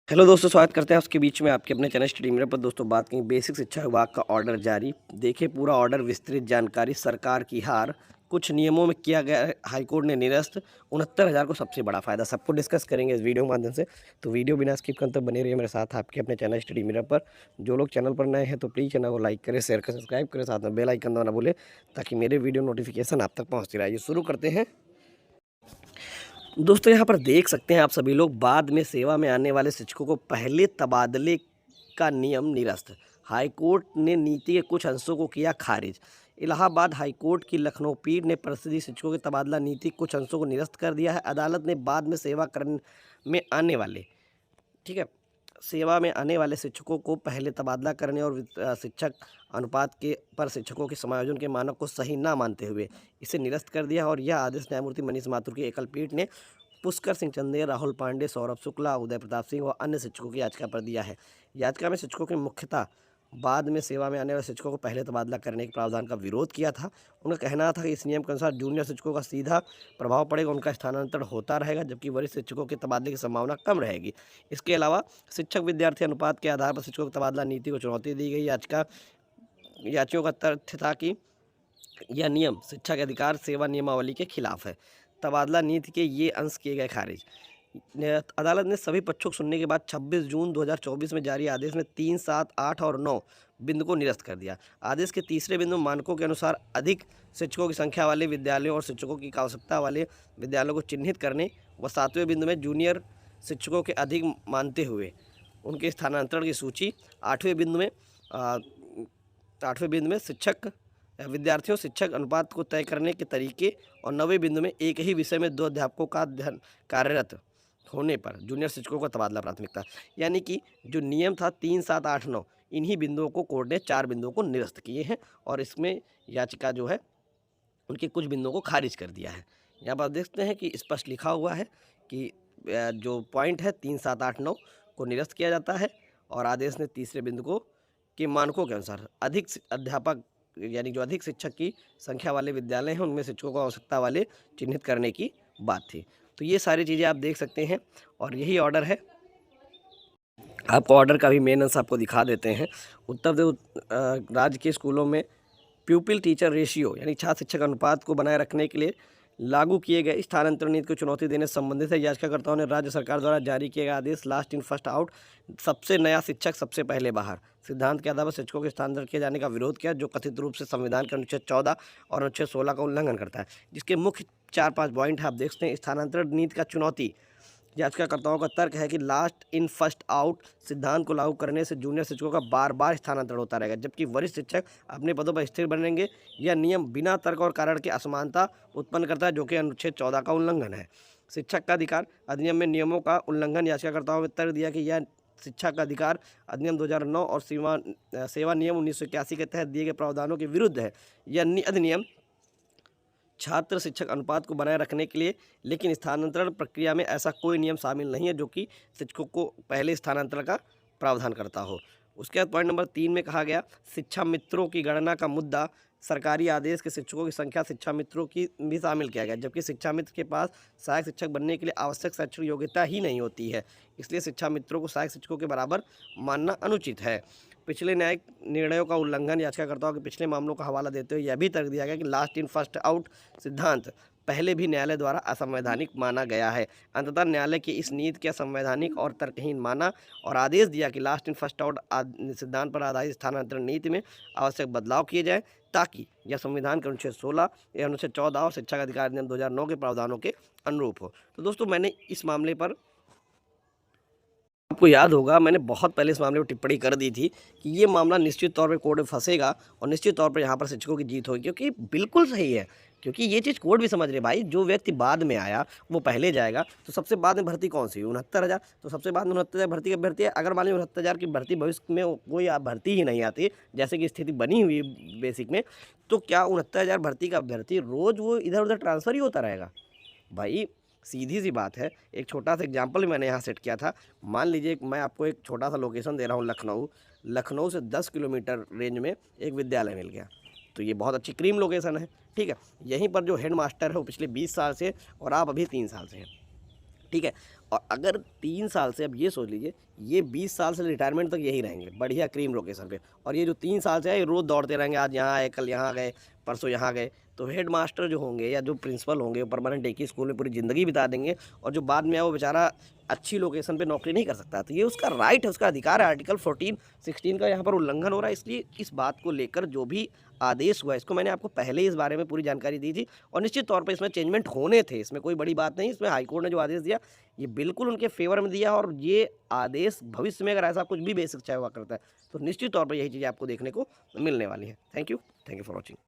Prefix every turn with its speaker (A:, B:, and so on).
A: Hello दोस्तों, स्वागत करते हैं उसके बीच में आपके अपने चैनल स्टडी मिरर पर। दोस्तों, बात करें बेसिक शिक्षा विभाग का ऑर्डर जारी। देखिए पूरा ऑर्डर, विस्तृत जानकारी, सरकार की हार, कुछ नियमों में किया गया है हाईकोर्ट ने निरस्त, 69,000 को सबसे बड़ा फायदा, सबको डिस्कस करेंगे इस वीडियो के माध्यम से। तो वीडियो बिना स्किप करते बने रहिए मेरे साथ आपके अपने चैनल स्टडी मिरर पर। जो लोग चैनल पर नए हैं तो प्लीज़ चैनल को लाइक करें, शेयर करें, सब्सक्राइब करें, साथ में बेल आइकन दबाना भूलें ताकि मेरे वीडियो नोटिफिकेशन आप तक पहुँचती रहे। शुरू करते हैं दोस्तों। यहाँ पर देख सकते हैं आप सभी लोग, बाद में सेवा में आने वाले शिक्षकों को पहले तबादले का नियम निरस्त। हाईकोर्ट ने नीति के कुछ अंशों को किया खारिज। इलाहाबाद हाईकोर्ट की लखनऊ पीठ ने परिषदीय शिक्षकों के तबादला नीति के कुछ अंशों को निरस्त कर दिया है। अदालत ने बाद में सेवा करने में आने वाले, ठीक है, सेवा में आने वाले शिक्षकों को पहले तबादला करने और शिक्षक अनुपात के पर शिक्षकों के समायोजन के मानक को सही ना मानते हुए इसे निरस्त कर दिया। और यह आदेश न्यायमूर्ति मनीष माथुर की एकल पीठ ने पुष्कर सिंह चंदेल, राहुल पांडे, सौरभ शुक्ला, उदय प्रताप सिंह व अन्य शिक्षकों की याचिका पर दिया है। याचिका में शिक्षकों के मुख्यतः बाद में सेवा में आने वाले शिक्षकों को पहले तबादला करने के प्रावधान का विरोध किया था। उनका कहना था कि इस नियम के अनुसार जूनियर शिक्षकों का सीधा प्रभाव पड़ेगा, उनका स्थानांतरण होता रहेगा, जबकि वरिष्ठ शिक्षकों के तबादले की संभावना कम रहेगी। इसके अलावा शिक्षक विद्यार्थी अनुपात के आधार पर शिक्षकों की तबादला नीति को चुनौती दी गई। याचियों का तथ्य था कि यह नियम शिक्षा के अधिकार सेवा नियमावली के खिलाफ है। तबादला नीति के ये अंश किए गए खारिज। अदालत ने सभी पक्षों को सुनने के बाद 26 जून 2024 में जारी आदेश में 3, 7, 8 और 9 बिंदु को निरस्त कर दिया। आदेश के तीसरे बिंदु मानकों के अनुसार अधिक शिक्षकों की संख्या वाले विद्यालयों और शिक्षकों की आवश्यकता वाले विद्यालयों को चिन्हित करने व 7वें बिंदु में जूनियर शिक्षकों के अधिक मानते हुए उनके स्थानांतरण की सूची। 8वें बिंदु में 8वें बिंदु में शिक्षक विद्यार्थियों शिक्षक अनुपात को तय करने के तरीके। और 9वें बिंदु में एक ही विषय में 2 अध्यापकों का अध्ययन कार्यरत होने पर जूनियर शिक्षकों का तबादला प्राथमिकता। यानी कि जो नियम था 3, 7, 8, 9, इन्हीं बिंदुओं को कोर्ट ने 4 बिंदुओं को निरस्त किए हैं और इसमें याचिका जो है उनके कुछ बिंदुओं को खारिज कर दिया है। यहाँ पर देखते हैं कि स्पष्ट लिखा हुआ है कि जो पॉइंट है 3, 7, 8, 9 को निरस्त किया जाता है और आदेश ने तीसरे बिंदु को के मानकों के अनुसार अधिक अध्यापक यानी जो अधिक शिक्षक की संख्या वाले विद्यालय हैं उनमें शिक्षकों को आवश्यकता वाले चिन्हित करने की बात थी। तो ये सारी चीज़ें आप देख सकते हैं और यही ऑर्डर है। आपको ऑर्डर का भी मेन अंश आपको दिखा देते हैं। उत्तर प्रदेश राज्य के स्कूलों में प्यूपिल टीचर रेशियो यानी छात्र शिक्षक अनुपात को बनाए रखने के लिए लागू किए गए स्थानांतरण नीति को चुनौती देने से संबंधित है। याचिकाकर्ताओं ने राज्य सरकार द्वारा जारी किए गए आदेश लास्ट इन फर्स्ट आउट, सबसे नया शिक्षक सबसे पहले बाहर सिद्धांत के आधार पर शिक्षकों के स्थानांतरण किए जाने का विरोध किया, जो कथित रूप से संविधान के अनुच्छेद 14 और अनुच्छेद 16 का उल्लंघन करता है। जिसके मुख्य 4-5 पॉइंट है, आप देखते हैं। स्थानांतरण नीति का चुनौती। याचिकाकर्ताओं का तर्क है कि लास्ट इन फर्स्ट आउट सिद्धांत को लागू करने से जूनियर शिक्षकों का बार बार स्थानांतरण होता रहेगा, जबकि वरिष्ठ शिक्षक अपने पदों पर स्थिर बनेंगे। यह नियम बिना तर्क और कारण के असमानता उत्पन्न करता है, जो कि अनुच्छेद 14 का उल्लंघन है। शिक्षक का अधिकार अधिनियम में नियमों का उल्लंघन। याचिकाकर्ताओं ने तर्क दिया कि यह शिक्षा का अधिकार अधिनियम 2009 और सेवा नियम 1981 के तहत दिए गए प्रावधानों के विरुद्ध है। यह अधिनियम छात्र शिक्षक अनुपात को बनाए रखने के लिए, लेकिन स्थानांतरण प्रक्रिया में ऐसा कोई नियम शामिल नहीं है जो कि शिक्षकों को पहले स्थानांतरण का प्रावधान करता हो। उसके बाद पॉइंट नंबर 3 में कहा गया शिक्षा मित्रों की गणना का मुद्दा। सरकारी आदेश के शिक्षकों की संख्या शिक्षा मित्रों की भी शामिल किया गया, जबकि शिक्षा मित्र के पास सहायक शिक्षक बनने के लिए आवश्यक शैक्षणिक योग्यता ही नहीं होती है। इसलिए शिक्षा मित्रों को सहायक शिक्षकों के बराबर मानना अनुचित है। पिछले न्यायिक निर्णयों का उल्लंघन। याचिकाकर्ताओं के पिछले मामलों का हवाला देते हुए यह भी तर्क दिया गया कि लास्ट इन फर्स्ट आउट सिद्धांत पहले भी न्यायालय द्वारा असंवैधानिक माना गया है। अंततः न्यायालय की इस नीति के असंवैधानिक और तर्कहीन माना और आदेश दिया कि लास्ट इन फर्स्ट आउट सिद्धांत पर आधारित स्थानांतरण नीति में आवश्यक बदलाव किए जाए, ताकि यह संविधान के अनुच्छेद 16 या अनुच्छेद 14 और शिक्षा का अधिकार अधिनियम 2009 के प्रावधानों के अनुरूप हो। तो दोस्तों, मैंने इस मामले पर, आपको याद होगा, मैंने बहुत पहले इस मामले में टिप्पणी कर दी थी कि ये मामला निश्चित तौर पे कोर्ट में फंसेगा और निश्चित तौर पर यहाँ पर शिक्षकों की जीत होगी, क्योंकि बिल्कुल सही है। क्योंकि ये चीज़ कोर्ट भी समझ रहे भाई, जो व्यक्ति बाद में आया वो पहले जाएगा। तो सबसे बाद में भर्ती कौन सी? 69,000। तो सबसे बाद में 69,000 भर्ती की भर्ती है। अगर मान लीजिए 69,000 की भर्ती भविष्य में कोई भर्ती ही नहीं आती, जैसे कि स्थिति बनी हुई बेसिक में, तो क्या 69,000 भर्ती का अभ्यर्थी रोज़ वो इधर उधर ट्रांसफ़र ही होता रहेगा? भाई सीधी सी बात है। एक छोटा सा एग्जांपल भी मैंने यहाँ सेट किया था। मान लीजिए मैं आपको एक छोटा सा लोकेशन दे रहा हूँ, लखनऊ से 10 किलोमीटर रेंज में एक विद्यालय मिल गया। तो ये बहुत अच्छी क्रीम लोकेशन है, ठीक है। यहीं पर जो हेड मास्टर है वो पिछले 20 साल से और आप अभी 3 साल से हैं, ठीक है। और अगर 3 साल से, अब ये सोच लीजिए, ये 20 साल से रिटायरमेंट तक यहीं रहेंगे, बढ़िया क्रीम लोकेशन पे, और ये जो 3 साल से है, ये रोज़ दौड़ते रहेंगे, आज यहाँ आए, कल यहाँ गए, परसों यहाँ गए। तो हेड मास्टर जो होंगे या जो प्रिंसिपल होंगे, वो परमानेंट एक ही स्कूल में पूरी ज़िंदगी बिता देंगे, और जो बाद में है वो बेचारा अच्छी लोकेशन पे नौकरी नहीं कर सकता। तो ये उसका राइट है, उसका अधिकार है। आर्टिकल 14, 16 का यहाँ पर उल्लंघन हो रहा है। इसलिए इस बात को लेकर जो भी आदेश हुआ, इसको मैंने आपको पहले ही इस बारे में पूरी जानकारी दी थी, और निश्चित तौर पे इसमें चेंजमेंट होने थे, इसमें कोई बड़ी बात नहीं। इसमें हाईकोर्ट ने जो आदेश दिया, ये बिल्कुल उनके फेवर में दिया, और ये आदेश भविष्य में अगर ऐसा कुछ भी बेसिक चाहे हुआ करता है, तो निश्चित तौर पर यही चीज़ें आपको देखने को मिलने वाली हैं। Thank you for watching.